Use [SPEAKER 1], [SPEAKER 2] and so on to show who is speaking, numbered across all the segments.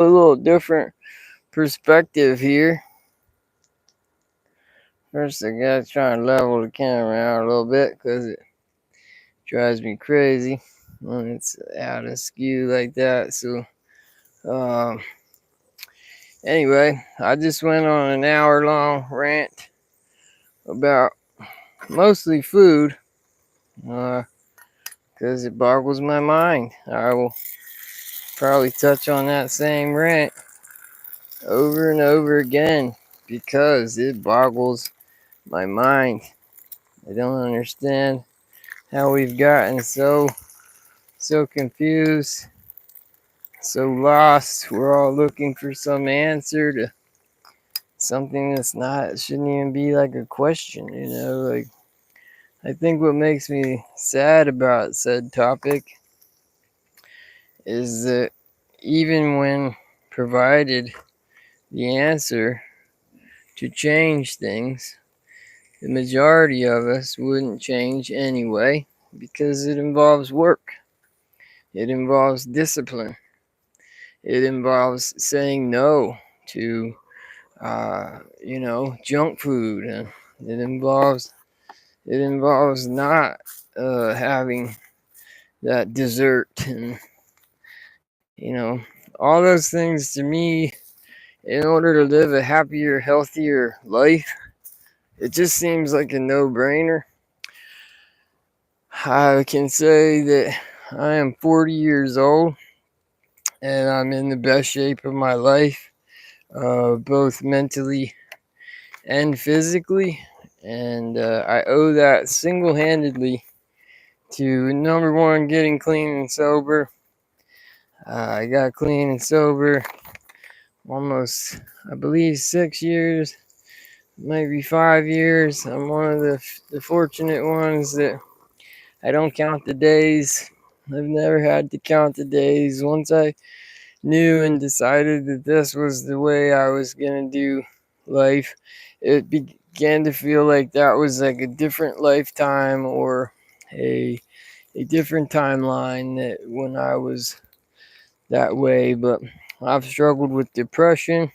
[SPEAKER 1] a little different perspective here. First, I gotta try and level the camera out a little bit because it drives me crazy when it's out of skew like that. So, um, anyway, I just went on an hour-long rant about mostly food because it boggles my mind. I will probably touch on that same rant over and over again because it boggles my mind. I don't understand how we've gotten so confused, so lost. We're all looking for some answer to something that's not, shouldn't even be like a question, you know? Like, I think what makes me sad about said topic is that even when provided the answer to change things, the majority of us wouldn't change anyway because it involves work, it involves discipline, it involves saying no to, junk food, and it involves not having that dessert, and all those things to me. In order to live a happier, healthier life, it just seems like a no-brainer. I can say that I am 40 years old and I'm in the best shape of my life, both mentally and physically. And I owe that single handedly to number one, getting clean and sober. I got clean and sober almost, I believe, 6 years, maybe 5 years. I'm one of the fortunate ones that I don't count the days. I've never had to count the days. Once I knew and decided that this was the way I was going to do life, it began to feel like that was like a different lifetime or a different timeline that when I was that way. But I've struggled with depression.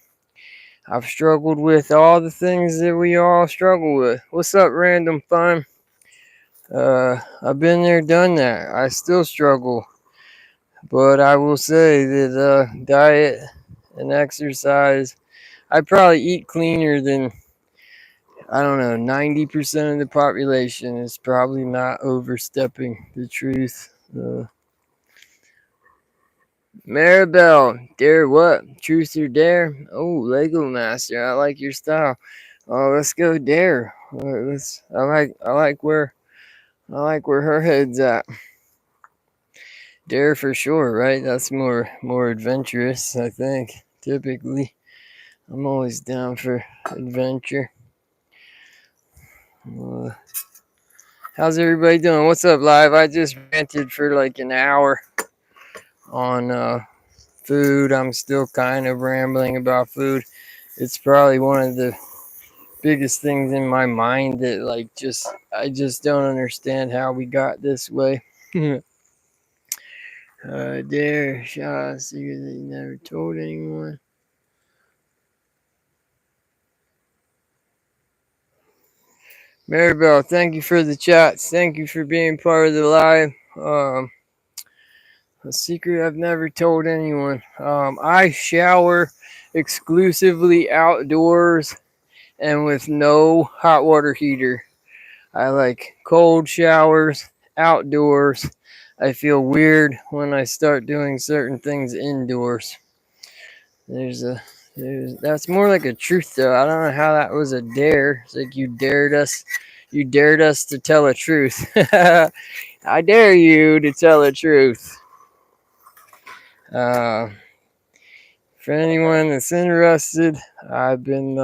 [SPEAKER 1] I've struggled with all the things that we all struggle with. What's up, Random Fun? I've been there, done that. I still struggle, but I will say that diet and exercise, I probably eat cleaner than, I don't know, 90% of the population. Is probably not overstepping the truth. Maribel, dare what? Truth or dare? Oh, Lego Master, I like your style. Oh, let's go dare. Let's. I like where her head's at. Dare for sure, right? That's more adventurous, I think. Typically, I'm always down for adventure. Uh, how's everybody doing? What's up, live? I just ranted for like an hour on food. I'm still kind of rambling about food. It's probably one of the biggest things in my mind that I just don't understand how we got this way. Dare shot a secret that you never told anyone. Maribel, thank you for the chats. Thank you for being part of the live. A secret I've never told anyone. I shower exclusively outdoors and with no hot water heater. I like cold showers outdoors. I feel weird when I start doing certain things indoors. There's a that's more like a truth though. I don't know how that was a dare. It's like you dared us to tell a truth. I dare you to tell a truth. Uh, for anyone that's interested, I've been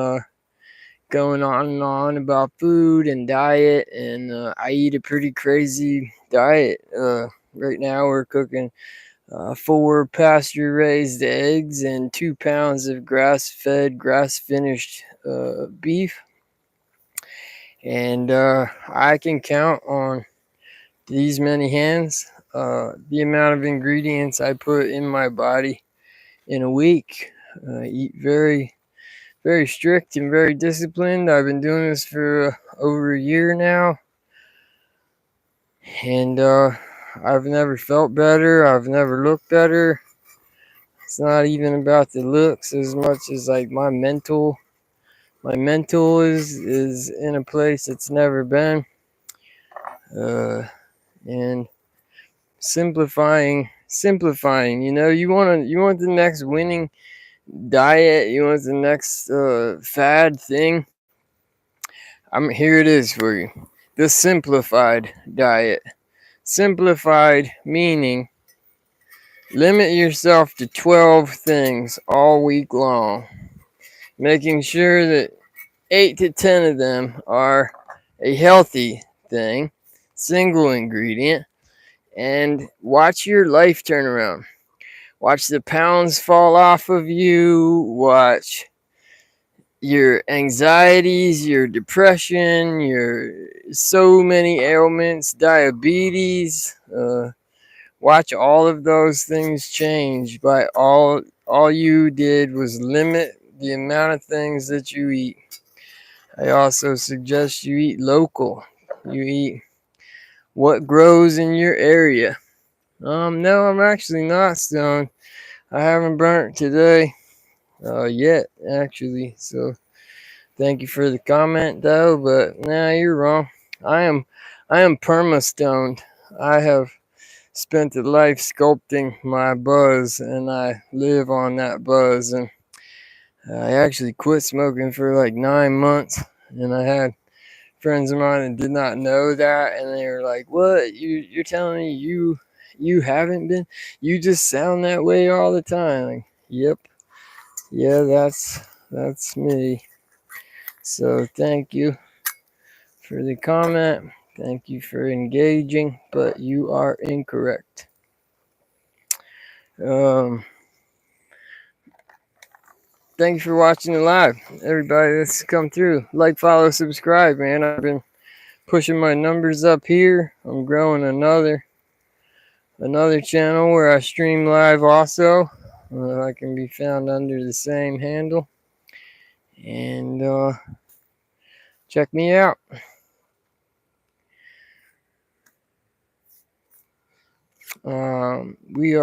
[SPEAKER 1] going on and on about food and diet, and I eat a pretty crazy diet. Right now, we're cooking 4 pasture-raised eggs and 2 pounds of grass-fed, grass-finished beef, and I can count on these many hands the amount of ingredients I put in my body in a week. Eat very, very strict and very disciplined. I've been doing this for over a year now, and I've never felt better. I've never looked better. It's not even about the looks as much as like my mental. My mental is in a place it's never been. And simplifying. You want the next winning diet. You want the next fad thing. Here it is for you. The simplified diet. Simplified meaning limit yourself to 12 things all week long, making sure that 8 to 10 of them are a healthy thing, single ingredient, and watch your life turn around. Watch the pounds fall off of you. Watch your anxieties, your depression, your so many ailments, diabetes. Watch all of those things change by all you did was limit the amount of things that you eat. I also suggest you eat local. You eat what grows in your area. No, I'm actually not stoned. I haven't burnt today yet, actually. So thank you for the comment, though. But nah, you're wrong. I am, I am perma stoned. I have spent a life sculpting my buzz, and I live on that buzz. And I actually quit smoking for like 9 months, and I had friends of mine that did not know that, and they were like, "What? You're telling me you haven't been? You just sound that way all the time." Like, yep, yeah, that's me. So thank you for the comment. Thank you for engaging, but you are incorrect. Um, Thank you for watching the live, everybody that's come through. Like, follow, subscribe, man. I've been pushing my numbers up here. I'm growing another channel where I stream live also. I can be found under the same handle. And check me out. We're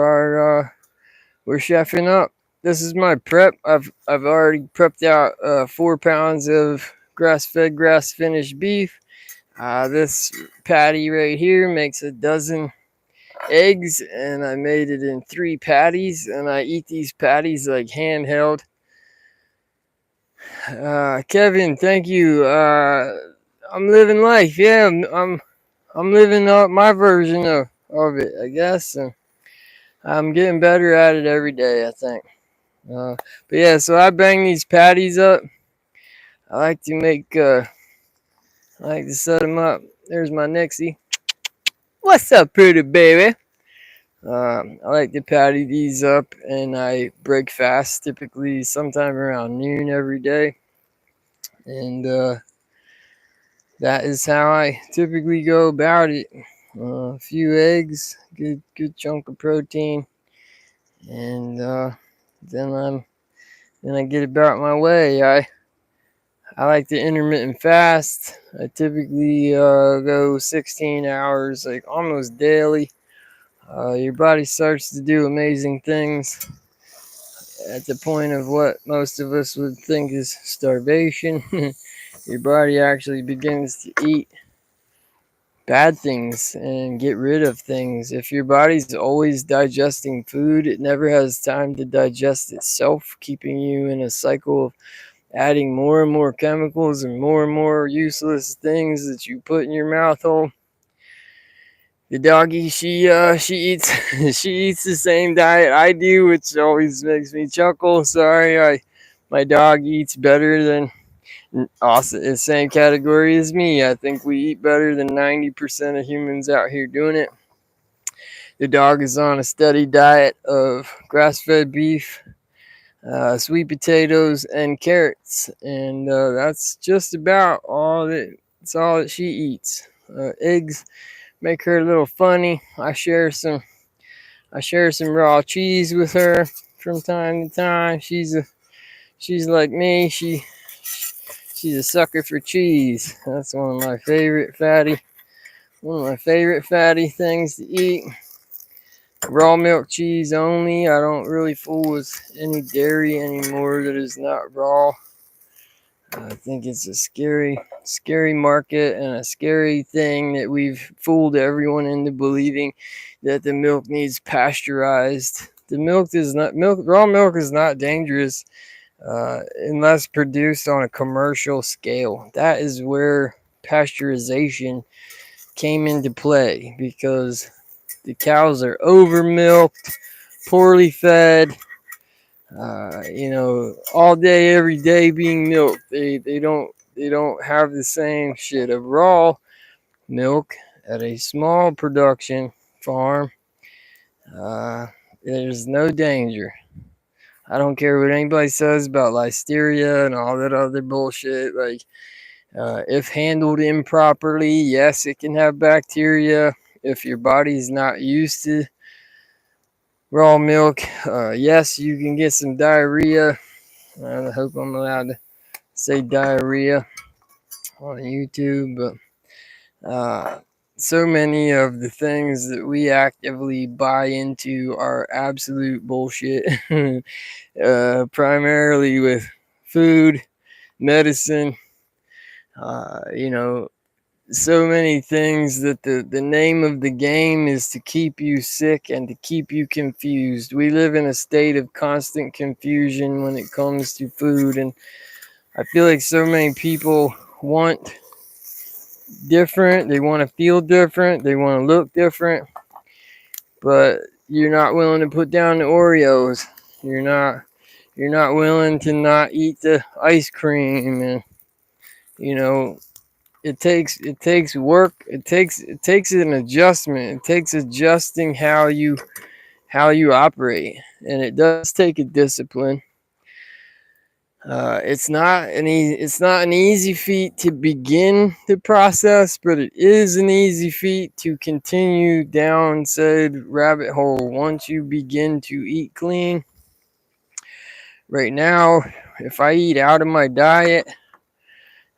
[SPEAKER 1] chefing up. This is my prep. I've already prepped out 4 pounds of grass-fed, grass-finished beef. This patty right here makes a dozen eggs, and I made it in 3 patties, and I eat these patties like handheld. Kevin, thank you. I'm living life. Yeah, I'm living up my version of it, I guess, and I'm getting better at it every day, I think. But yeah, so I bang these patties up. I like to make I like to set them up. There's my Nixie. What's up, pretty baby? I like to patty these up, and I break fast, typically sometime around noon every day. And that is how I typically go about it. A few eggs, good chunk of protein, and then I get about my way. I like to intermittent fast. I typically go 16 hours, like almost daily. Your body starts to do amazing things at the point of what most of us would think is starvation. Your body actually begins to eat bad things and get rid of things. If your body's always digesting food, it never has time to digest itself, keeping you in a cycle of adding more and more chemicals and more useless things that you put in your mouth hole. The doggy, she eats she eats the same diet I do, which always makes me chuckle. Sorry, my dog eats better than also the same category as me. I think we eat better than 90% of humans out here doing it. The dog is on a steady diet of grass-fed beef, sweet potatoes, and carrots, and that's just about all that. It's all that she eats. Eggs make her a little funny. I share some raw cheese with her. from time to time. She's like me. She's a sucker for cheese. That's one of my favorite fatty things to eat. Raw milk cheese only. I don't really fool with any dairy anymore that is not raw. I think it's a scary market and a scary thing that we've fooled everyone into believing that the milk needs pasteurized. The milk is not milk. Raw milk is not dangerous unless produced on a commercial scale. That is where pasteurization came into play because the cows are over milked, poorly fed, all day, every day being milked. They don't have the same shit of raw milk at a small production farm. Uh, there's no danger. I don't care what anybody says about listeria and all that other bullshit. Like, if handled improperly, yes, it can have bacteria. If your body's not used to raw milk, yes, you can get some diarrhea. I hope I'm allowed to say diarrhea on YouTube, but so many of the things that we actively buy into are absolute bullshit. Primarily with food, medicine, you know, so many things that the name of the game is to keep you sick and to keep you confused. We live in a state of constant confusion when it comes to food, and I feel like so many people want different, they want to feel different, they want to look different, but you're not willing to put down the Oreos. You're not willing to not eat the ice cream, and you know it takes work. It takes an adjustment. It takes adjusting how you operate, and it does take a discipline. It's not an easy feat to begin the process, but it is an easy feat to continue down said rabbit hole once you begin to eat clean. Right now, if I eat out of my diet,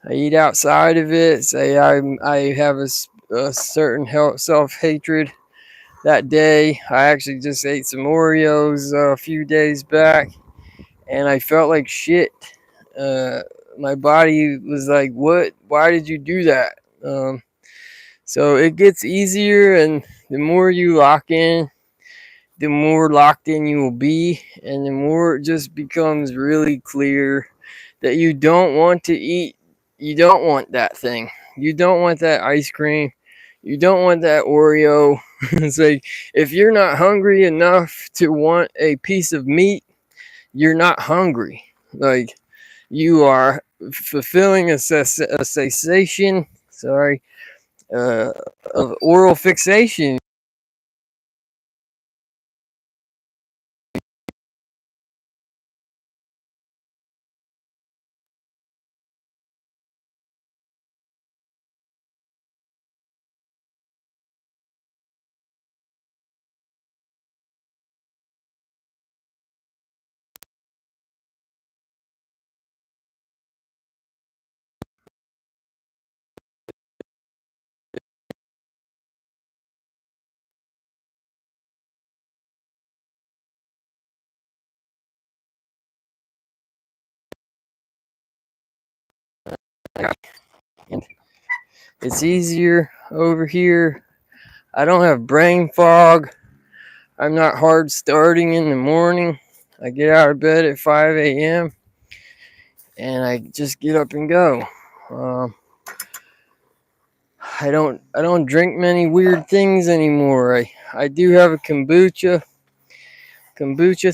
[SPEAKER 1] I eat outside of it. Say I have a certain self hatred that day. I actually just ate some Oreos a few days back, and I felt like shit. Uh, my body was like, "What? Why did you do that?" So it gets easier, and the more you lock in, the more locked in you will be, and the more it just becomes really clear that you don't want to eat. You don't want that thing. You don't want that ice cream. You don't want that Oreo. It's like if you're not hungry enough to want a piece of meat, you're not hungry. Like you are fulfilling a cessation. Sorry, uh, of oral fixation. And it's easier over here. I don't have brain fog. I'm not hard starting in the morning. I get out of bed at 5 a.m. and I just get up and go. Um, I don't drink many weird things anymore. I do have a kombucha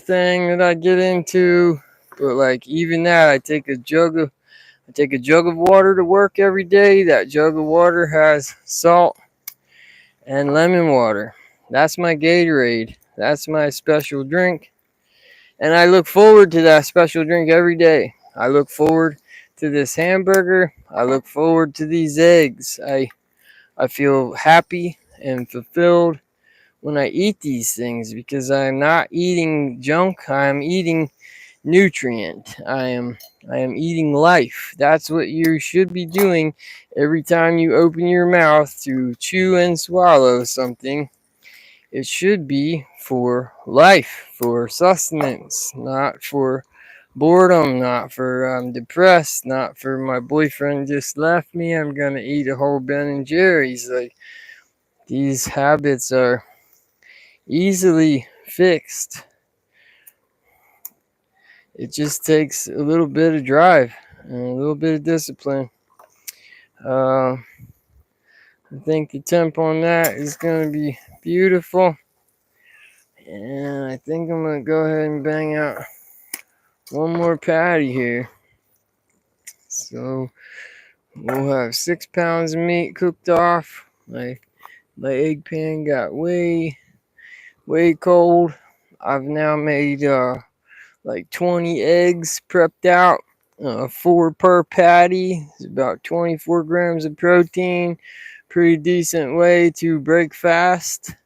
[SPEAKER 1] thing that I get into, but like even that, I take a jug of water to work every day. That jug of water has salt and lemon water. That's my Gatorade. That's my special drink. And I look forward to that special drink every day. I look forward to this hamburger. I look forward to these eggs. I feel happy and fulfilled when I eat these things, because I'm not eating junk. I'm eating nutrient. I am eating life. That's what you should be doing every time you open your mouth to chew and swallow something. It should be for life, for sustenance, not for boredom, not for I'm depressed, not for my boyfriend just left me, I'm gonna eat a whole Ben and Jerry's. Like, these habits are easily fixed. It just takes a little bit of drive and a little bit of discipline. Uh, I think the temp on that is going to be beautiful. And I think I'm going to go ahead and bang out one more patty here. So we'll have 6 pounds of meat cooked off. My egg pan got way cold. I've now made like 20 eggs prepped out, 4 per patty. It's about 24 grams of protein. Pretty decent way to break fast.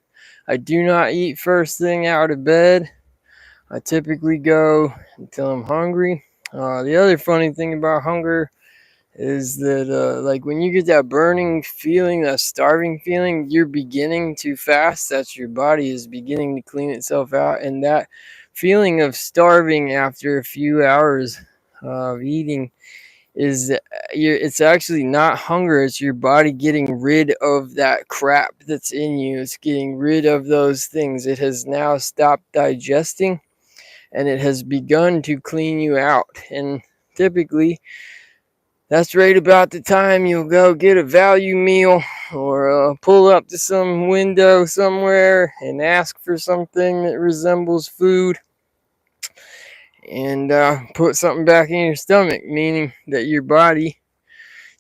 [SPEAKER 1] I do not eat first thing out of bed. I typically go until I'm hungry. The other funny thing about hunger is that like when you get that burning feeling, that starving feeling, you're beginning to fast. That's your body is beginning to clean itself out, and that feeling of starving after a few hours of eating is it's actually not hunger. It's your body getting rid of that crap that's in you. It's getting rid of those things. It has now stopped digesting, and it has begun to clean you out. And typically that's right about the time you'll go get a value meal, or pull up to some window somewhere and ask for something that resembles food, and put something back in your stomach, meaning that your body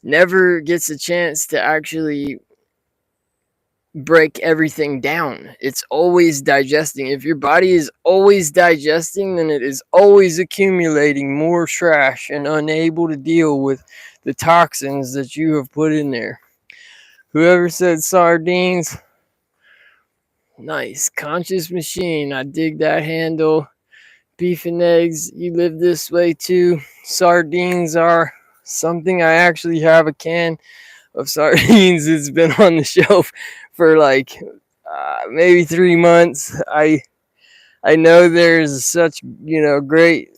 [SPEAKER 1] never gets a chance to actually break everything down. It's always digesting. If your body is always digesting, then it is always accumulating more trash and unable to deal with the toxins that you have put in there. Whoever said sardines, nice. Conscious machine. I dig that handle. Beef and eggs, you live this way too. Sardines are something. I actually have a can of sardines. It's been on the shelf for like maybe 3 months. I know there's such great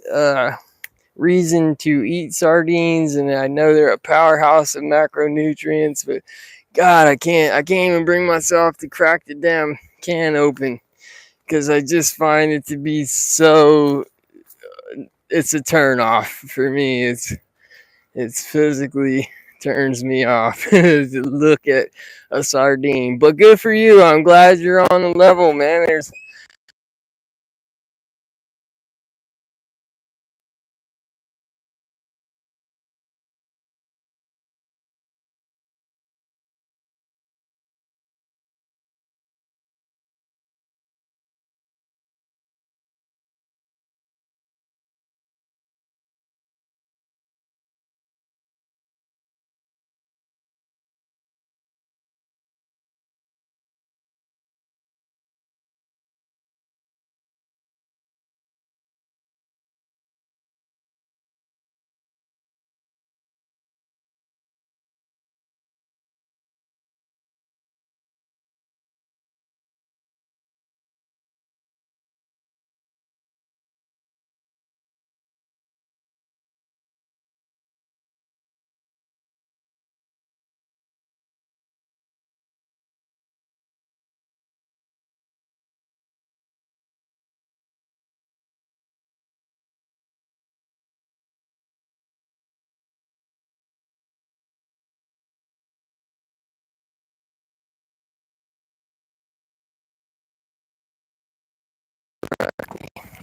[SPEAKER 1] reason to eat sardines, and I know they're a powerhouse of macronutrients. But God, I can't even bring myself to crack the damn can open, because I just find it to be so. It's a turn off for me. It's physically turns me off to look at a sardine. But good for you. I'm glad you're on the level, man. There's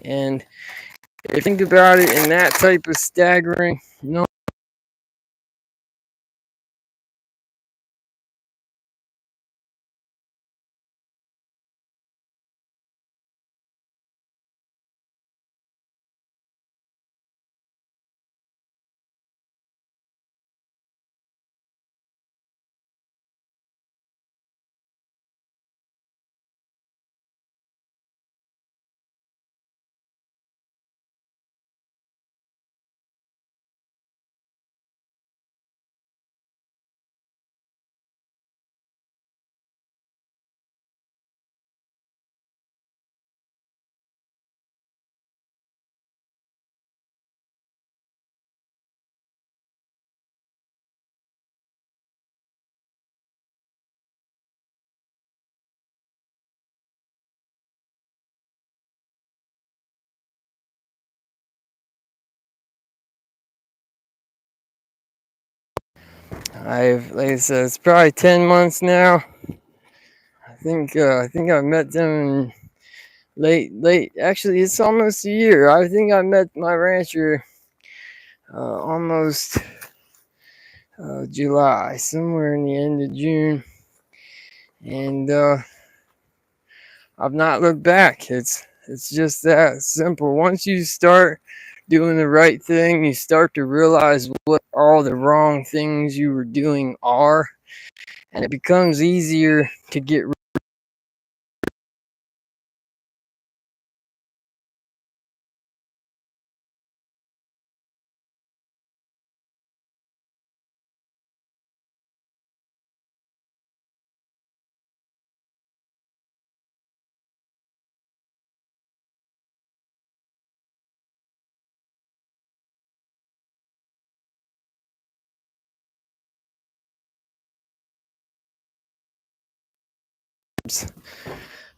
[SPEAKER 1] and if you think about it in that type of staggering, no. Like I said, it's probably 10 months now. I think I met them in late. Actually, it's almost a year. I think I met my rancher almost July, somewhere in the end of June, and I've not looked back. It's just that simple. Once you start doing the right thing, you start to realize what all the wrong things you were doing are, and it becomes easier to get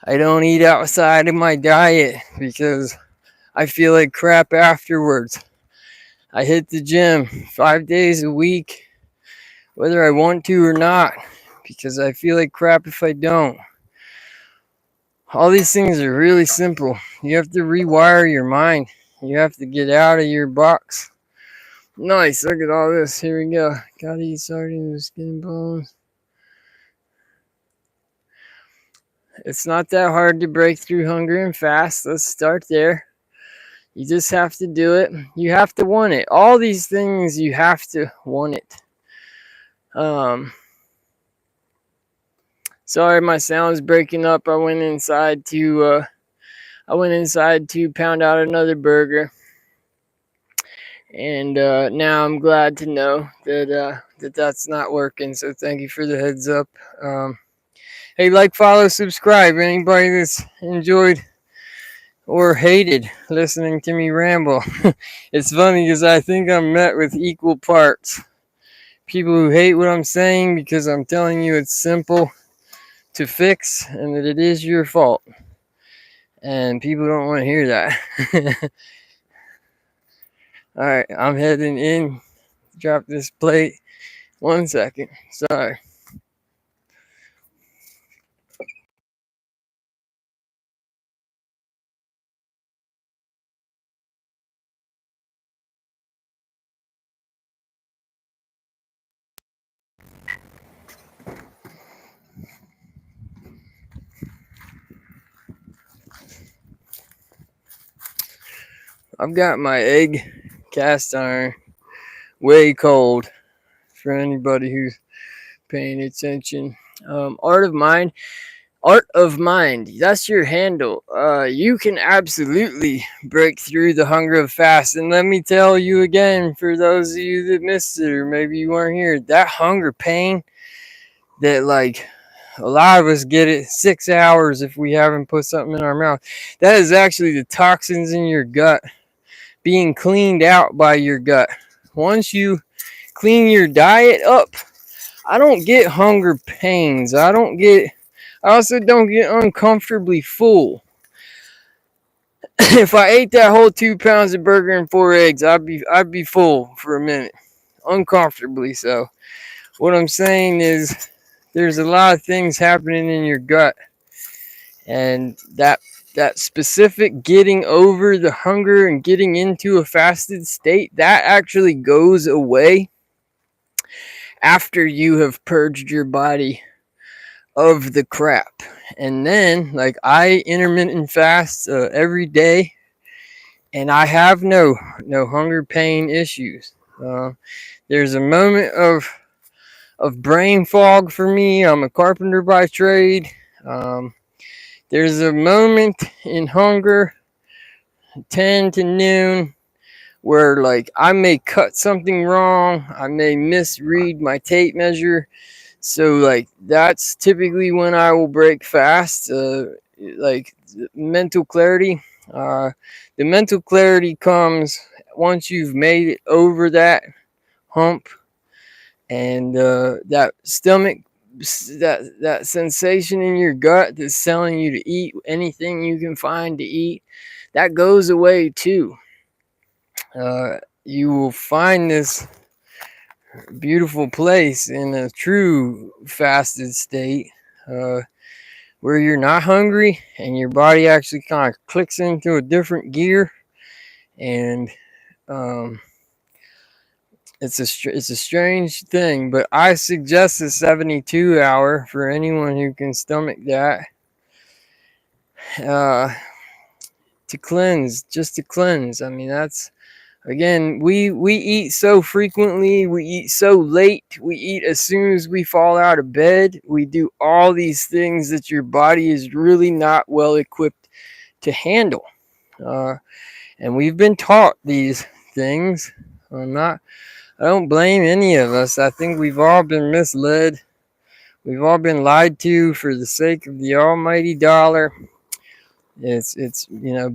[SPEAKER 1] I don't eat outside of my diet because I feel like crap afterwards. I hit the gym 5 days a week, whether I want to or not, because I feel like crap if I don't. All these things are really simple. You have to rewire your mind. You have to get out of your box. Nice, look at all this. Here we go. Gotta eat sardines with skin and bones. It's not that hard to break through hunger and fast. Let's start there. You just have to do it. You have to want it. All these things, you have to want it. Sorry, my sound's breaking up. I went inside to pound out another burger, and now I'm glad to know that that's not working. So thank you for the heads up. Hey, like, follow, subscribe. Anybody that's enjoyed or hated listening to me ramble. It's funny because I think I'm met with equal parts. People who hate what I'm saying because I'm telling you it's simple to fix and that it is your fault. And people don't want to hear that. All right, I'm heading in. Drop this plate. 1 second. Sorry. I've got my egg cast iron way cold for anybody who's paying attention. Art of Mind. Art of Mind. That's your handle. You can absolutely break through the hunger of fast. And let me tell you again, for those of you that missed it or maybe you weren't here, that hunger pain that like a lot of us get it 6 hours if we haven't put something in our mouth. That is actually the toxins in your gut being cleaned out by your gut. Once you clean your diet up, I don't get hunger pains. I also don't get uncomfortably full. If I ate that whole 2 pounds of burger and 4 eggs, I'd be full for a minute. Uncomfortably so. What I'm saying is there's a lot of things happening in your gut. And that specific getting over the hunger and getting into a fasted state, that actually goes away after you have purged your body of the crap. And then, like, I intermittent fast every day, and I have no hunger pain issues. There's a moment of brain fog for me. I'm a carpenter by trade. There's a moment in hunger, 10 to noon, where like I may cut something wrong, I may misread my tape measure. So like that's typically when I will break fast. Like mental clarity. The mental clarity comes once you've made it over that hump, and that stomach, that sensation in your gut that's telling you to eat anything you can find to eat, that goes away too. You will find this beautiful place in a true fasted state, uh, where you're not hungry and your body actually kind of clicks into a different gear. And um, it's a strange thing, but I suggest a 72 hour for anyone who can stomach that, uh, to cleanse, just to cleanse. I mean, that's again, we eat so frequently, we eat so late, we eat as soon as we fall out of bed. We do all these things that your body is really not well equipped to handle. Uh, and we've been taught these things. I'm not. I don't blame any of us. I think we've all been misled. We've all been lied to for the sake of the almighty dollar. It's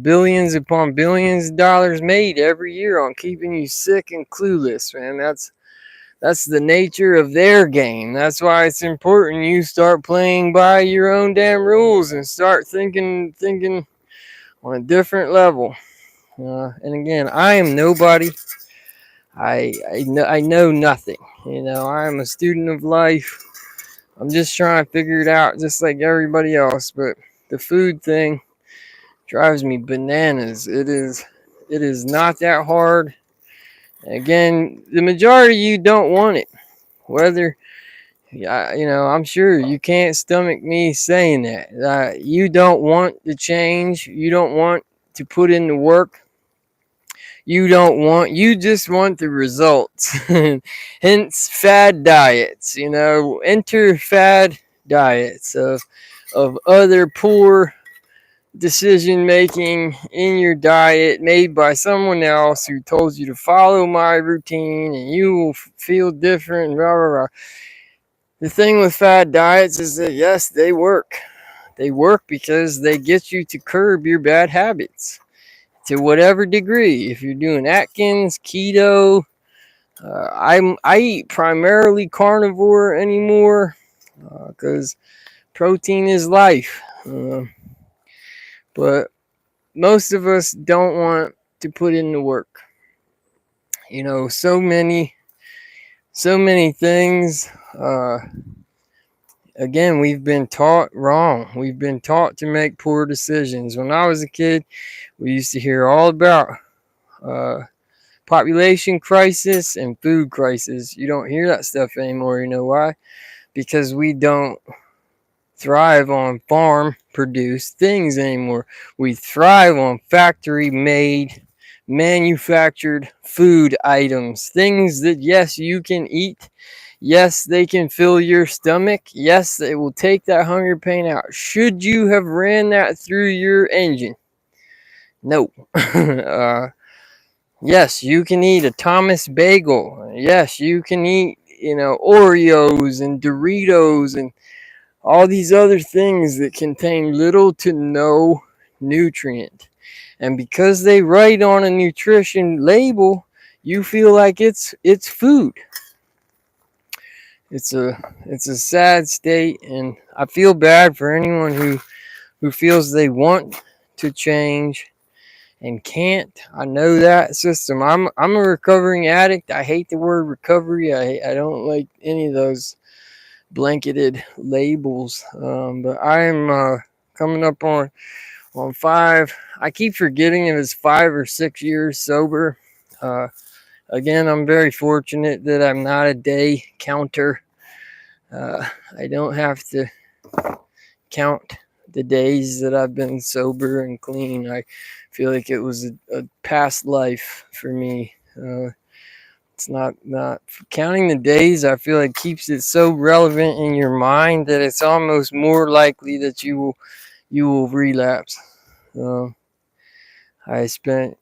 [SPEAKER 1] billions upon billions of dollars made every year on keeping you sick and clueless, man. That's the nature of their game. That's why it's important you start playing by your own damn rules and start thinking on a different level. And again, I am nobody. I know nothing. I'm a student of life. I'm just trying to figure it out, just like everybody else. But the food thing drives me bananas. It is not that hard. Again, the majority of you don't want it. Whether I'm sure you can't stomach me saying that. You don't want the change. You don't want to put in the work. You just want the results. Hence fad diets. Enter fad diets of other poor decision making in your diet made by someone else who told you to follow my routine and you will feel different. Blah, blah, blah. The thing with fad diets is that yes, they work. They work because they get you to curb your bad habits to whatever degree. If you're doing Atkins, keto, I eat primarily carnivore anymore because protein is life. But most of us don't want to put in the work. So many things. Again, we've been taught wrong. We've been taught to make poor decisions. When I was a kid, we used to hear all about uh, population crisis and food crisis. You don't hear that stuff anymore. You know why? Because we don't thrive on farm produced things anymore. We thrive on factory made, manufactured food items. Things that, yes, you can eat. Yes, they can fill your stomach. Yes, it will take that hunger pain out. Should you have ran that through your engine? No. Yes, you can eat a Thomas bagel. Yes, you can eat, Oreos and Doritos and all these other things that contain little to no nutrient. And because they write on a nutrition label, you feel like it's food. It's a sad state, and I feel bad for anyone who feels they want to change and can't. I know that system. I'm a recovering addict. I hate the word recovery. I don't like any of those blanketed labels. But I'm coming up on 5. I keep forgetting if it's 5 or 6 years sober. Uh, Again, I'm very fortunate that I'm not a day counter. I don't have to count the days that I've been sober and clean. I feel like it was a past life for me. It's not counting the days. I feel like keeps it so relevant in your mind that it's almost more likely that you will relapse. Uh, I spent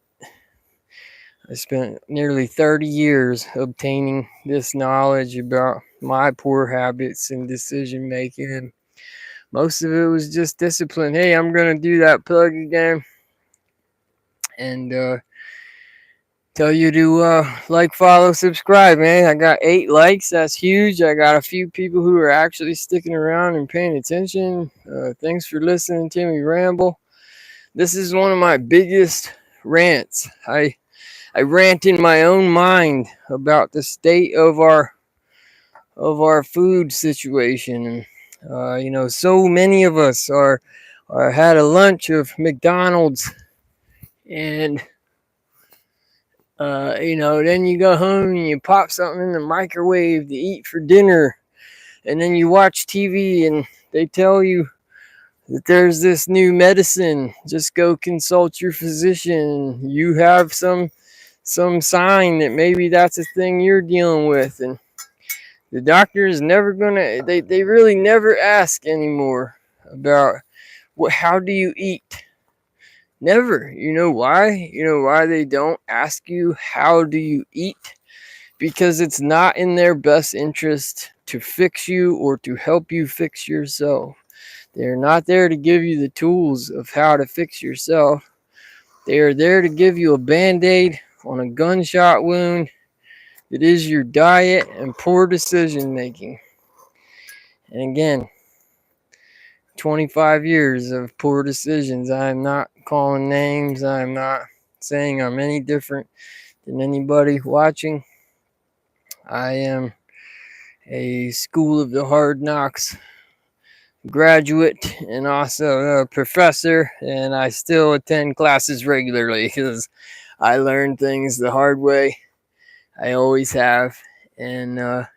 [SPEAKER 1] I spent nearly 30 years obtaining this knowledge about my poor habits and decision making, and most of it was just discipline. Hey, I'm gonna do that plug again, and tell you to like, follow, subscribe, man. I got 8 likes. That's huge. I got a few people who are actually sticking around and paying attention. Thanks for listening to me ramble. This is one of my biggest rants. I rant in my own mind about the state of our food situation. And so many of us are had a lunch of McDonald's, and then you go home and you pop something in the microwave to eat for dinner, and then you watch TV and they tell you that there's this new medicine. Just go consult your physician. You have some sign that maybe that's a thing you're dealing with, and the doctor is never gonna. They really never ask anymore about how do you eat. Never. You know why? You know why they don't ask you how do you eat? Because it's not in their best interest to fix you or to help you fix yourself. They're not there to give you the tools of how to fix yourself. They are there to give you a band-aid on a gunshot wound. It is your diet and poor decision making. And again, 25 years of poor decisions. I'm not calling names. I'm not saying I'm any different than anybody watching. I am a School of the Hard Knocks graduate and also a professor, and I still attend classes regularly because I learn things the hard way. I always have, and I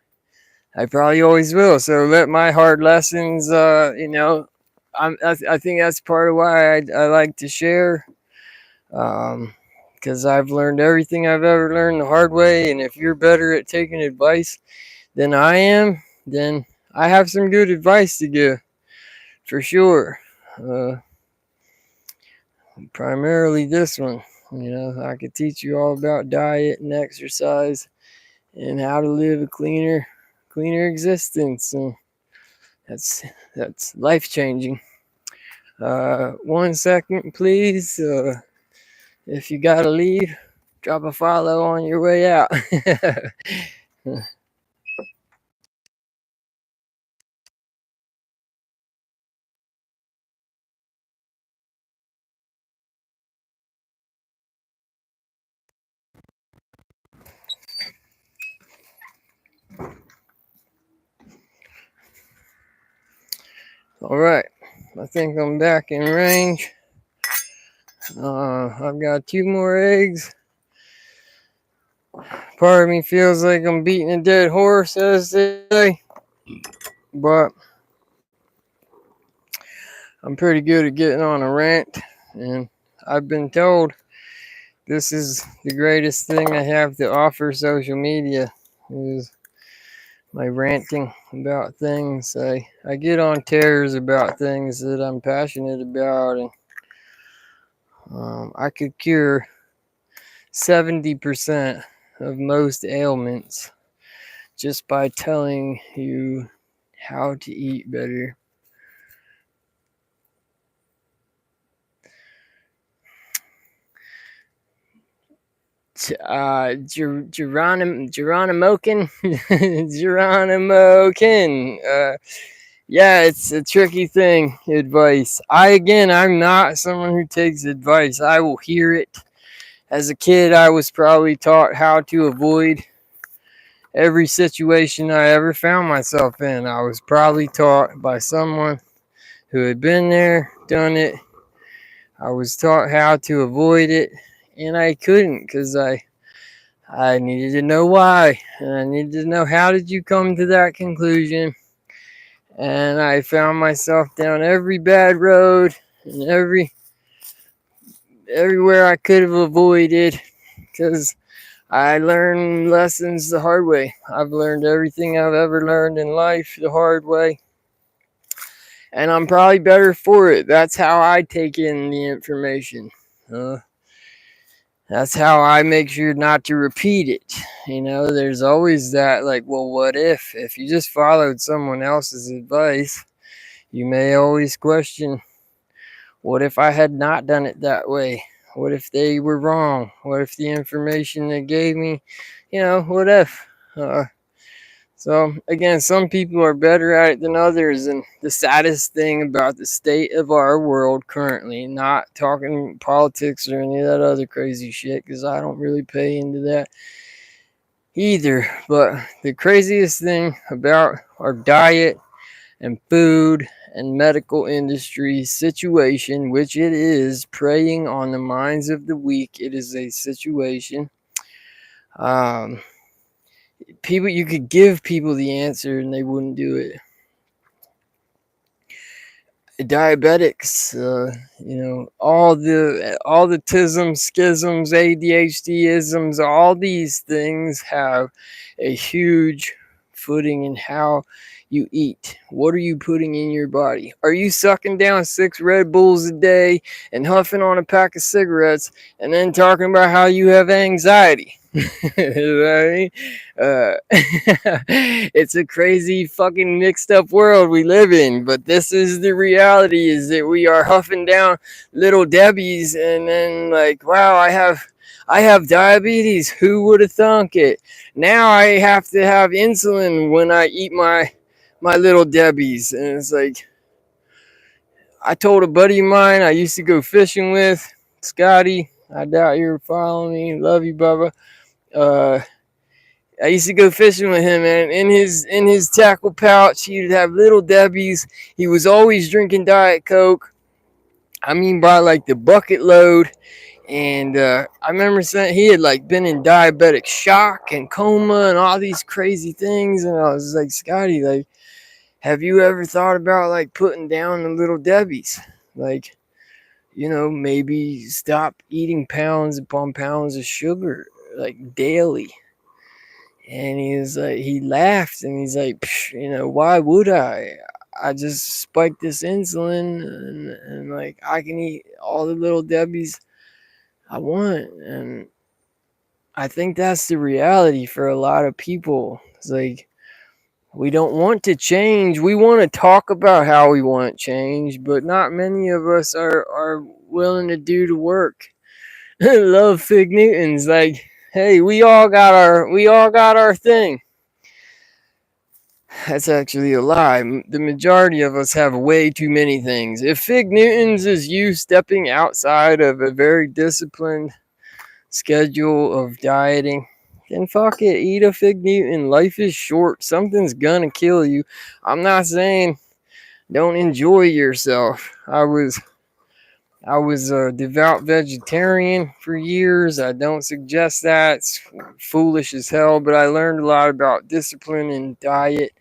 [SPEAKER 1] probably always will. So let my hard lessons, I think that's part of why I like to share, because I've learned everything I've ever learned the hard way. And if you're better at taking advice than I am, then I have some good advice to give for sure. Primarily this one. I could teach you all about diet and exercise and how to live a cleaner existence. And that's life changing. 1 second, please. If you gotta leave, drop a follow on your way out. All right, I think I'm back in range. I've got 2 more eggs. Part of me feels like I'm beating a dead horse, as they say, but I'm pretty good at getting on a rant, and I've been told this is the greatest thing I have to offer social media is my ranting about things. I get on tears about things that I'm passionate about, and I could cure 70% of most ailments just by telling you how to eat better. Geronimokin. Yeah, it's a tricky thing. Advice. I'm not someone who takes advice. I will hear it. As a kid, I was probably taught how to avoid every situation I ever found myself in. I was probably taught by someone who had been there, done it. I was taught how to avoid it, and I couldn't because I needed to know why, and I needed to know how did you come to that conclusion. And I found myself down every bad road and everywhere I could have avoided because I learned lessons the hard way. I've learned everything I've ever learned in life the hard way, and I'm probably better for it. That's how I take in the information. That's how I make sure not to repeat it. There's always that, like, well, what if you just followed someone else's advice, you may always question, what if I had not done it that way? What if they were wrong? What if the information they gave me, what if? So again, some people are better at it than others, and the saddest thing about the state of our world currently, not talking politics or any of that other crazy shit, because I don't really pay into that either. But the craziest thing about our diet and food and medical industry situation, which it is preying on the minds of the weak, it is a situation. Um, People, you could give people the answer and they wouldn't do it. Diabetics, all the tisms, schisms, ADHD isms, all these things have a huge footing in how you eat. What are you putting in your body? Are you sucking down 6 Red Bulls a day and huffing on a pack of cigarettes and then talking about how you have anxiety? You know what I mean? It's a crazy fucking mixed up world we live in, but this is the reality, is that we are huffing down little Debbie's and then like, wow, I have diabetes. Who would have thunk it? Now I have to have insulin when I eat my little Debbie's. And it's like, I told a buddy of mine I used to go fishing with, Scotty. I doubt you're following me. Love you, Bubba. Uh, I used to go fishing with him, and in his tackle pouch, he'd have little Debbie's. He was always drinking Diet Coke. I mean, by like the bucket load. And I remember saying he had like been in diabetic shock and coma and all these crazy things. And I was like, Scotty, like, have you ever thought about like putting down the little Debbie's? Like, maybe stop eating pounds upon pounds of sugar like daily. And he laughed and he's like, why would I? I just spiked this insulin and like I can eat all the little Debbie's I want. And I think that's the reality for a lot of people. It's like, we don't want to change. We want to talk about how we want change, but not many of us are willing to do the work. Love Fig Newtons. Like, hey, we all got our thing. That's actually a lie. The majority of us have way too many things. If Fig Newtons is you stepping outside of a very disciplined schedule of dieting, then fuck it, eat a Fig Newton. Life is short. Something's gonna kill you. I'm not saying don't enjoy yourself. I was a devout vegetarian for years. I don't suggest that. It's foolish as hell, but I learned a lot about discipline and diet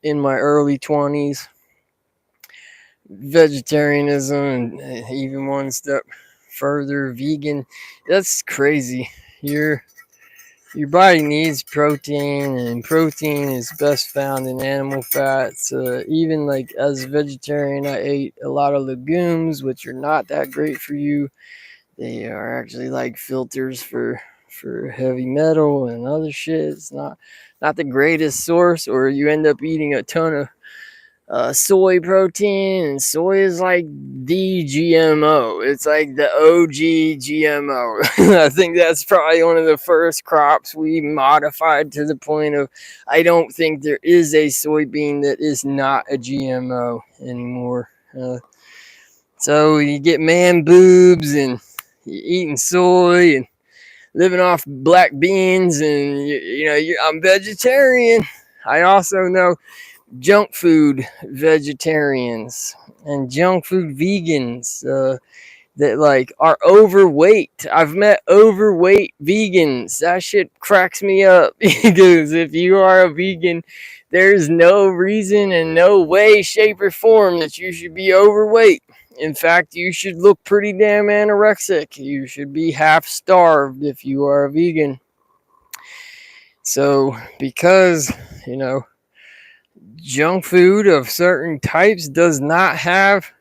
[SPEAKER 1] in my early 20s. Vegetarianism and even one step further, vegan. That's crazy. Your body needs protein, and protein is best found in animal fats. Even like as a vegetarian, I ate a lot of legumes, which are not that great for you. They are actually like filters for heavy metal and other shit. It's not the greatest source, or you end up eating a ton of soy protein, and soy is like the GMO. It's like the OG GMO. I think that's probably one of the first crops we modified to the point of I don't think there is a soybean that is not a GMO anymore. So you get man boobs and you're eating soy and living off black beans, and I'm vegetarian. I also know junk food vegetarians and junk food vegans that like are overweight. I've met overweight vegans. That shit cracks me up because if you are a vegan, there's no reason and no way, shape, or form that you should be overweight. In fact, you should look pretty damn anorexic. You should be half starved if you are a vegan. So, because, junk food of certain types does not have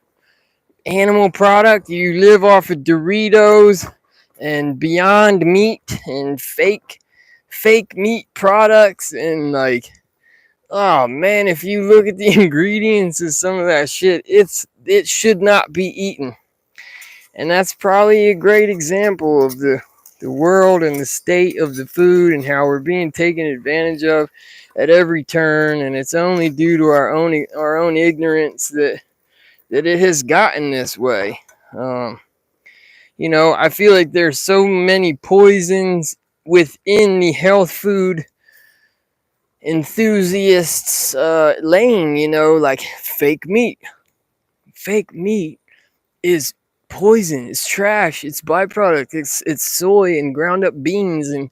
[SPEAKER 1] animal product. You live off of Doritos and Beyond Meat and fake meat products, and like, oh man, if you look at the ingredients of some of that shit, it should not be eaten. And that's probably a great example of the the world and the state of the food and how we're being taken advantage of at every turn, and it's only due to our own ignorance that it has gotten this way. Um, I feel like there's so many poisons within the health food enthusiasts lane, like fake meat. Fake meat is poison, it's trash, it's byproduct, it's soy and ground up beans. And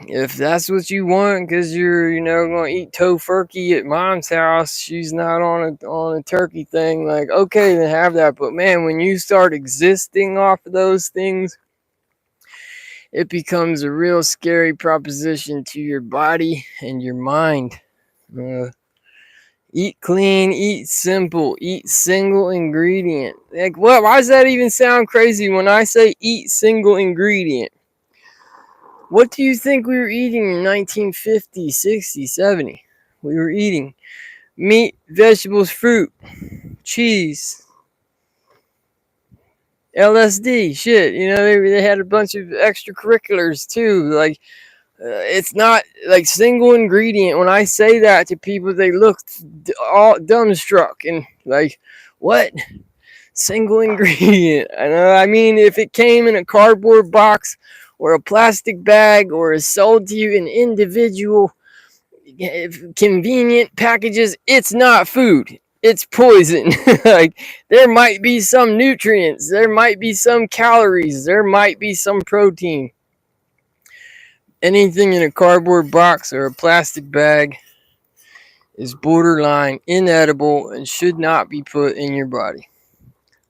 [SPEAKER 1] if that's what you want because you're going to eat tofurkey at mom's house, she's not on a turkey thing, like, okay, then have that. But man, when you start existing off of those things, it becomes a real scary proposition to your body and your mind. uh, Eat clean, eat simple, eat single ingredient. Like, what? Why does that even sound crazy when I say eat single ingredient? What do you think we were eating in 1950, 60, 70? We were eating meat, vegetables, fruit, cheese, LSD, shit. They had a bunch of extracurriculars too. Like, it's not like single ingredient. When I say that to people, they look all dumbstruck and like, what? Single ingredient? I mean, if it came in a cardboard box or a plastic bag or is sold to you in individual convenient packages, it's not food. It's poison. Like, there might be some nutrients, there might be some calories, there might be some protein. Anything in a cardboard box or a plastic bag is borderline inedible and should not be put in your body.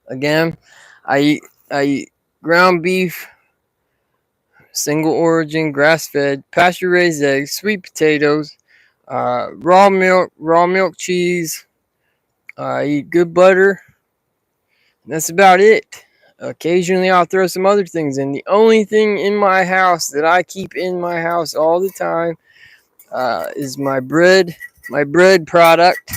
[SPEAKER 1] Again, I eat ground beef, single origin, grass fed, pasture raised eggs, sweet potatoes, raw milk cheese. I eat good butter. That's about it. Occasionally, I'll throw some other things in. The only thing in my house that I keep in my house all the time is my bread product.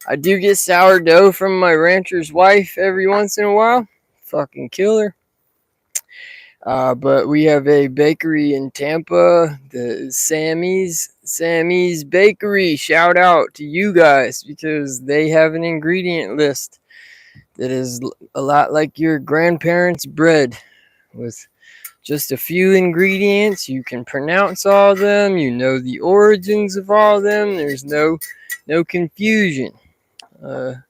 [SPEAKER 1] I do get sourdough from my rancher's wife every once in a while. Fucking killer. But we have a bakery in Tampa, the Sammy's Bakery. Shout out to you guys because they have an ingredient list that is a lot like your grandparents' bread with just a few ingredients. You can pronounce all of them. You know the origins of all of them. There's no confusion. That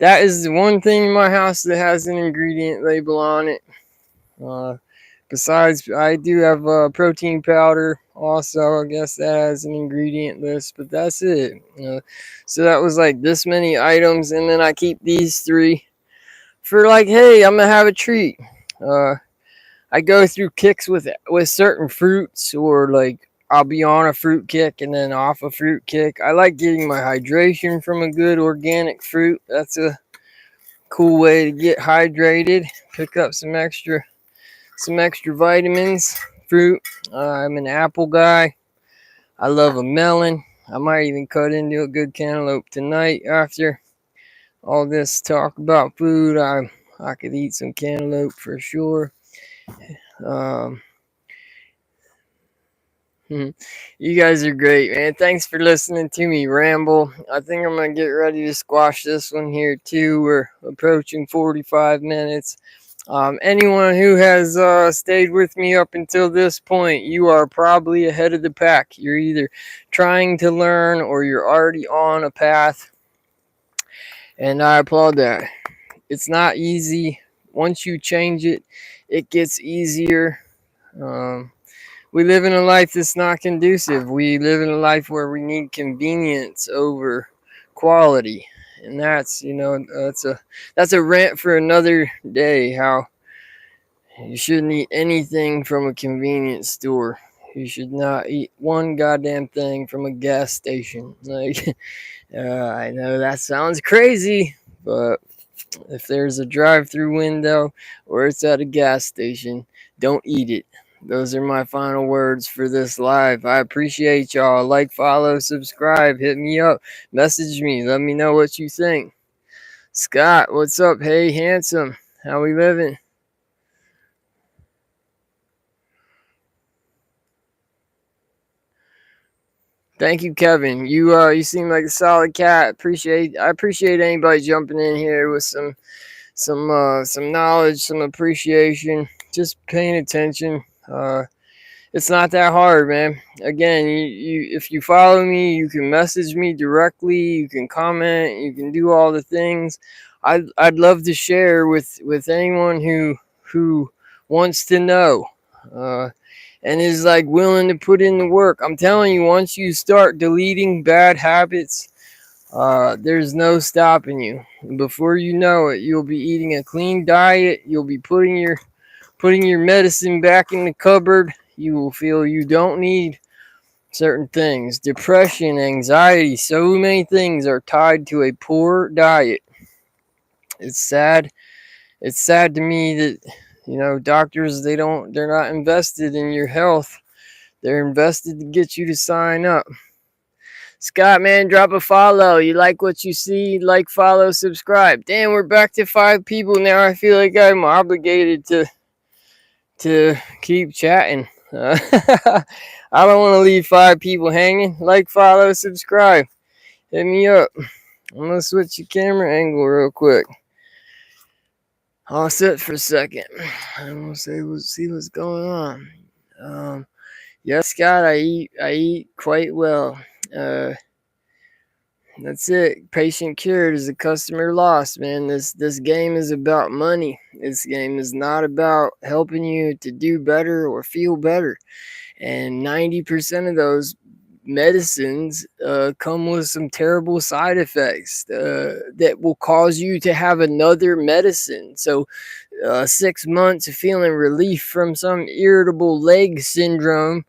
[SPEAKER 1] is the one thing in my house that has an ingredient label on it. Besides, I do have protein powder also. I guess that has an ingredient list, but that's it. So that was like this many items, and then I keep these three for like, hey, I'm gonna have a treat. I go through kicks with certain fruits, or like I'll be on a fruit kick and then off a fruit kick. I like getting my hydration from a good organic fruit. That's a cool way to get hydrated. Pick up some extra vitamins. Fruit. I'm an apple guy. I love a melon. I might even cut into a good cantaloupe tonight after all this talk about food. I could eat some cantaloupe for sure. Um, you guys are great, man. Thanks for listening to me ramble. I think I'm gonna get ready to squash this one here too. We're approaching 45 minutes. Anyone who has stayed with me up until this point, you are probably ahead of the pack. You're either trying to learn or you're already on a path, and I applaud that. It's not easy. Once you change it, it gets easier. We live in a life that's not conducive. We live in a life where we need convenience over quality, and that's a rant for another day. How you shouldn't eat anything from a convenience store. You should not eat one goddamn thing from a gas station. Like, I know that sounds crazy, but if there's a drive-through window or it's at a gas station, don't eat it. Those are my final words for this live. I appreciate y'all. Like, follow, subscribe, hit me up, message me, let me know what you think. Scott, what's up? Hey, handsome, how we living? Thank you, Kevin. You seem like a solid cat. I appreciate anybody jumping in here with some knowledge, some appreciation, just paying attention. It's not that hard, man. Again, you if you follow me, you can message me directly, you can comment, you can do all the things. I'd love to share with anyone who wants to know. Uh, and is like willing to put in the work. I'm telling you, once you start deleting bad habits, there's no stopping you. Before you know it, you'll be eating a clean diet. You'll be putting your medicine back in the cupboard. You will feel you don't need certain things. Depression, anxiety, so many things are tied to a poor diet. It's sad. It's sad to me that doctors they're not invested in your health. They're invested to get you to sign up. Scott, man, drop a follow. You like what you see? Like, follow, subscribe. Damn, we're back to 5 people now. I feel like I'm obligated to keep chatting. I don't want to leave 5 people hanging. Like, follow, subscribe. Hit me up. I'm gonna switch the camera angle real quick. I'll sit for a second. I'm gonna see what's going on. Yes, Scott, I eat quite well. Uh, that's it. Patient cured is a customer lost, man. This game is about money. This game is not about helping you to do better or feel better. And 90% of those medicines come with some terrible side effects that will cause you to have another medicine. So 6 months of feeling relief from some irritable leg syndrome,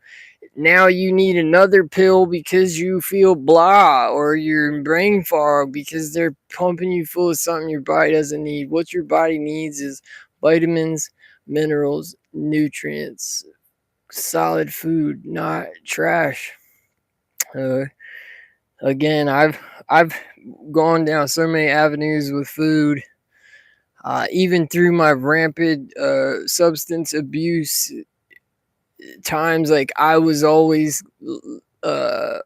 [SPEAKER 1] now you need another pill because you feel blah, or you're in brain fog because they're pumping you full of something your body doesn't need. What your body needs is vitamins, minerals, nutrients, solid food, not trash. Uh, Again, I've gone down so many avenues with food. Even through my rampant substance abuse times, like I was always uh,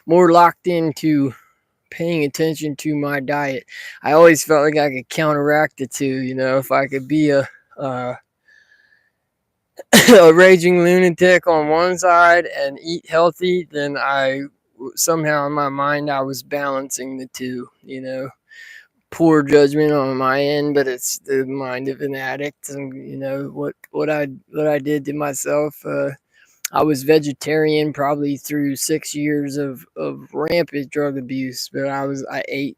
[SPEAKER 1] more locked into paying attention to my diet. I always felt like I could counteract the two. If I could be uh, a raging lunatic on one side and eat healthy, then I somehow in my mind I was balancing the two. Poor judgment on my end, but it's the mind of an addict, and what I did to myself. I was vegetarian probably through 6 years of rampant drug abuse, but I ate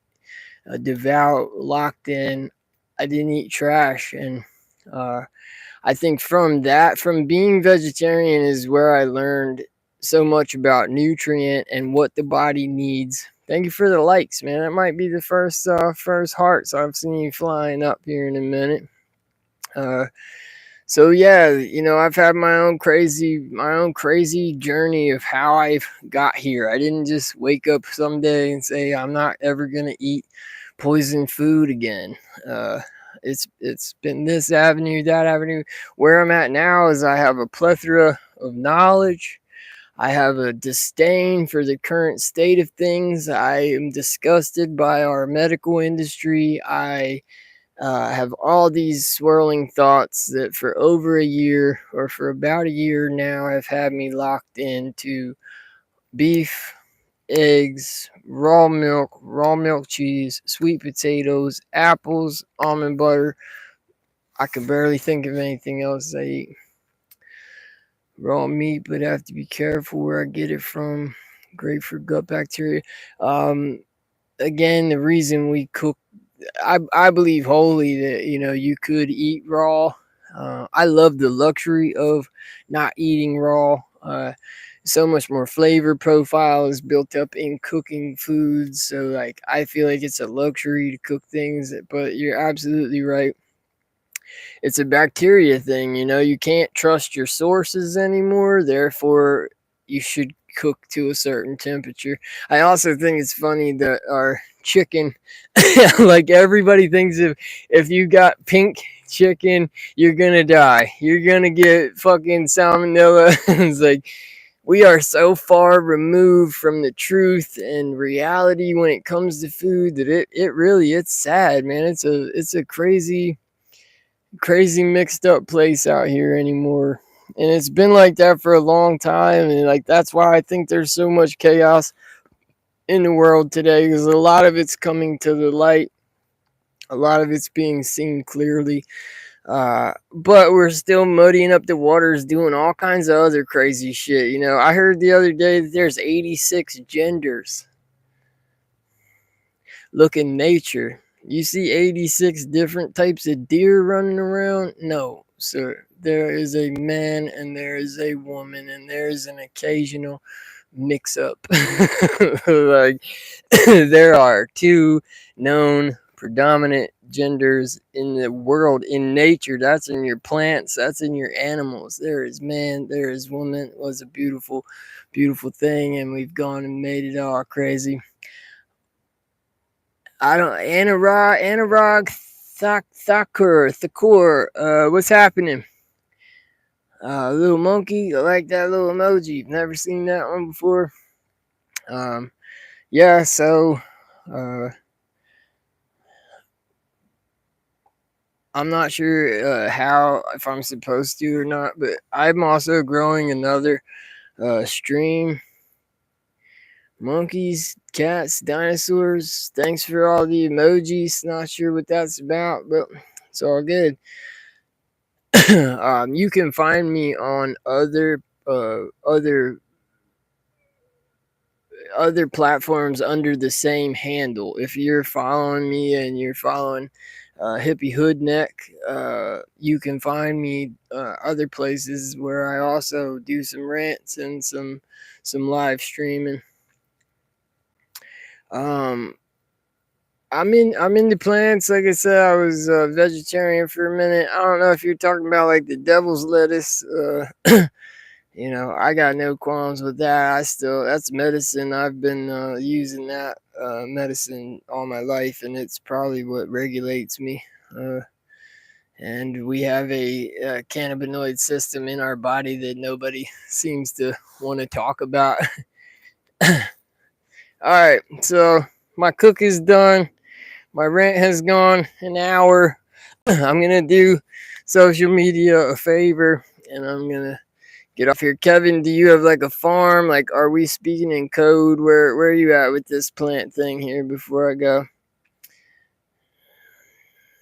[SPEAKER 1] devout, locked in. I didn't eat trash, and uh, I think from being vegetarian is where I learned so much about nutrient and what the body needs. Thank you for the likes, man. That might be the first hearts I've seen you flying up here in a minute. Uh, so yeah, I've had my own crazy journey of how I've got here. I didn't just wake up someday and say I'm not ever gonna eat poison food again. Uh, it's been this avenue, that avenue. Where I'm at now is I have a plethora of knowledge. I have a disdain for the current state of things. I am disgusted by our medical industry. I have all these swirling thoughts that for over a year, or for about a year now, have had me locked into beef, eggs, raw milk cheese, sweet potatoes, apples, almond butter. I can barely think of anything else I eat. Raw meat, but I have to be careful where I get it from. Great for gut bacteria. Um, Again, the reason we cook, I believe wholly that you could eat raw. I love the luxury of not eating raw. So much more flavor profile is built up in cooking foods. So like I feel like it's a luxury to cook things, but you're absolutely right. It's a bacteria thing, you can't trust your sources anymore, therefore you should cook to a certain temperature. I also think it's funny that our chicken, like everybody thinks if you got pink chicken, you're gonna die. You're gonna get fucking salmonella. It's like, we are so far removed from the truth and reality when it comes to food that it really, it's sad, man. It's a crazy mixed up place out here anymore. And it's been like that for a long time, and like that's why I think there's so much chaos in the world today, because a lot of it's coming to the light, a lot of it's being seen clearly. But we're still muddying up the waters, doing all kinds of other crazy shit. I heard the other day that there's 86 genders. Look in nature. You see 86 different types of deer running around? No, sir. There is a man and there is a woman and there is an occasional mix up. Like, there are two known predominant genders in the world, in nature. That's in your plants, that's in your animals. There is man, there is woman. It was a beautiful, beautiful thing, and we've gone and made it all crazy. I don't, Anurag Thakur, what's happening? Little monkey, I like that little emoji. Never seen that one before. Yeah, so uh, I'm not sure how, if I'm supposed to or not, but I'm also growing another stream. Monkeys, cats, dinosaurs. Thanks for all the emojis. Not sure what that's about, but it's all good. You can find me on other platforms under the same handle. If you're following me and you're following Hippie Hood Neck, you can find me other places where I also do some rants and some live streaming. Um, I'm into plants. Like I said, I was vegetarian for a minute. I don't know if you're talking about like the devil's lettuce. I got no qualms with that. That's medicine. I've been using that medicine all my life, and it's probably what regulates me. And we have a cannabinoid system in our body that nobody seems to want to talk about. All right, so my cook is done. My rant has gone an hour. I'm gonna do social media a favor, and I'm gonna get off here. Kevin, do you have like a farm? Like, are we speaking in code? Where are you at with this plant thing here before I go?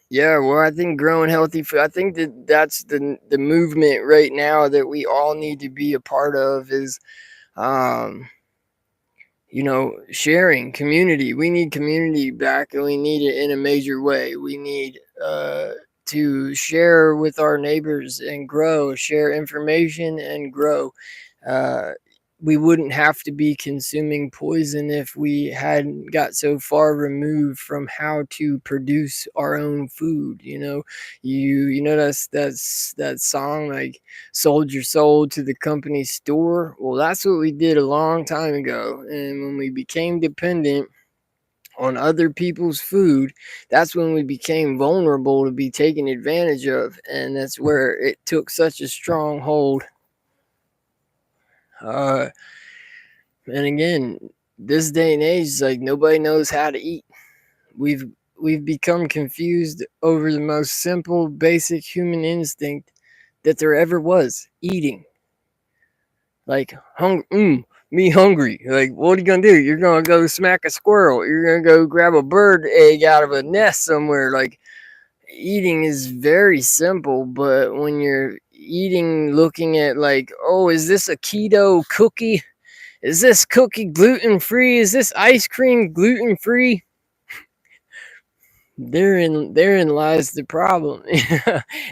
[SPEAKER 1] Yeah, well, I think growing healthy food, I think that's the movement right now that we all need to be a part of is um sharing community. We need community back, and we need it in a major way. We need to share with our neighbors and grow, share information and grow. Uh, we wouldn't have to be consuming poison if we hadn't got so far removed from how to produce our own food. That's that song, like, sold your soul to the company store. Well, that's what we did a long time ago. And when we became dependent on other people's food, that's when we became vulnerable to be taken advantage of. And that's where it took such a strong hold. Uh, and again, this day and age is like nobody knows how to eat. We've we've become confused over the most simple, basic human instinct that there ever was: eating. Like, me hungry. Like, what are you gonna do? You're gonna go smack a squirrel. You're gonna go grab a bird egg out of a nest somewhere. Like, eating is very simple, but when you're eating, looking at like, oh, is this a keto cookie? Is this cookie gluten free? Is this ice cream gluten free? Therein lies the problem.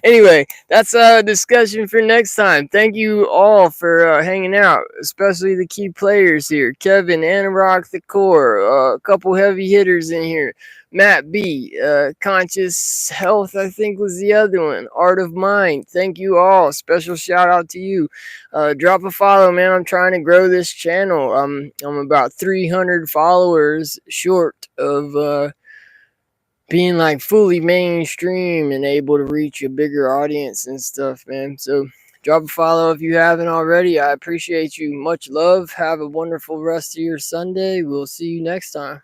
[SPEAKER 1] Anyway, that's a discussion for next time. Thank you all for hanging out, especially the key players here: Kevin, Anurag the Core, a couple heavy hitters in here: Matt B, Conscious Health, I think was the other one, Art of Mind. Thank you all. Special shout out to you. Drop a follow, man. I'm trying to grow this channel. I'm about 300 followers short of being like fully mainstream and able to reach a bigger audience and stuff, man. So Drop a follow if you haven't already. I appreciate you. Much love. Have a wonderful rest of your Sunday. We'll see you next time.